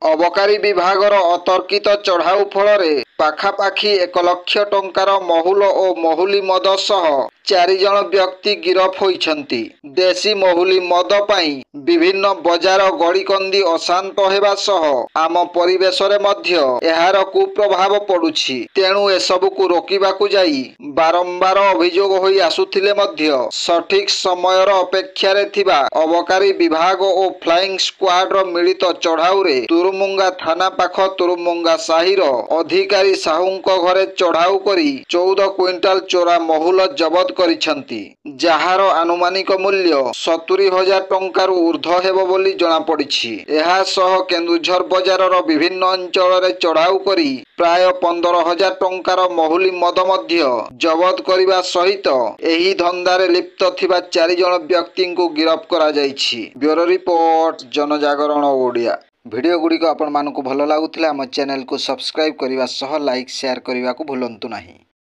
ଅବକାରୀ ବିଭାଗର ଅତର୍କିତ ଚଢ଼ାଉ ଫଳରେ ପାଖାପାଖି 1 ଲକ୍ଷ ଟଙ୍କାର ମହୁଲ ଓ ମହୁଲି ମଦ ସହ 4 ଜଣ ବ୍ୟକ୍ତି ଗିରଫ ହୋଇଛନ୍ତି। ଦେଶୀ ମହୁଲି ମଦ ପାଇଁ ବିଭିନ୍ନ ବଜାର ଗଳିକନ୍ଦି ଅଶାନ୍ତ ହେବା ସହ ଆମ ପରିବେଶରେ ମଧ୍ୟ ଏହାର କୁପ୍ରଭାବ ପଡୁଛି। ତେଣୁ ଏସବୁକୁ ରୋକିବାକୁ ଯାଇ ବାରମ୍ବାର ଅଭିଯୋଗ ହୋଇ ଆସୁଥିଲେ ମଧ୍ୟ ସଠିକ୍ ସମୟର ଅପେକ୍ଷାରେ ଥିବା ଅବକାରୀ ବିଭାଗ ଓ ଫ୍ଲାଇଂ ସ୍କ୍ୱାଡର ମିଳିତ ଚଢ଼ାଉରେ ତୁରୁମୁଙ୍ଗା ଥାନା ପାଖ ତୁରୁମୁଙ୍ଗା ସାହିର ଅଧିକାରୀ ସାହୁଙ୍କ ଘରେ ଚଢ଼ାଉ କରି 14 କ୍ୱିଣ୍ଟାଲ ଚୋରା ମହୁଲ ଜବତ କରିଛନ୍ତି, ଯାହାର ଆନୁମାନିକ ମୂଲ୍ୟ 70,000 ଟଙ୍କାରୁ ଉର୍ଦ୍ଧ୍ୱ ହେବ ବୋଲି ଜଣାପଡ଼ିଛି। ଏହା ସହ କେନ୍ଦୁଝର ବଜାରର ବିଭିନ୍ନ ଅଞ୍ଚଳରେ ଚଢ଼ାଉ କରି ପ୍ରାୟ 15,000 ଟଙ୍କାର ମହୁଲି ମଦ ମଧ୍ୟ ଜବତ କରିବା ସହିତ ଏହି ଧନ୍ଦାରେ ଲିପ୍ତ ଥିବା 4 ଜଣ ବ୍ୟକ୍ତିଙ୍କୁ ଗିରଫ କରାଯାଇଛି। Bureau report, Janajagaran Odia. Video ଗୁଡ଼ିକ ଆପଣମାନଙ୍କୁ ଭଲ ଲାଗୁଥିଲେ ଆମ ଚ୍ୟାନେଲକୁ ସବସ୍କ୍ରାଇବ୍ କରିବା ସହ ଲାଇକ୍ ସେୟାର କରିବାକୁ ଭୁଲନ୍ତୁ ନାହିଁ।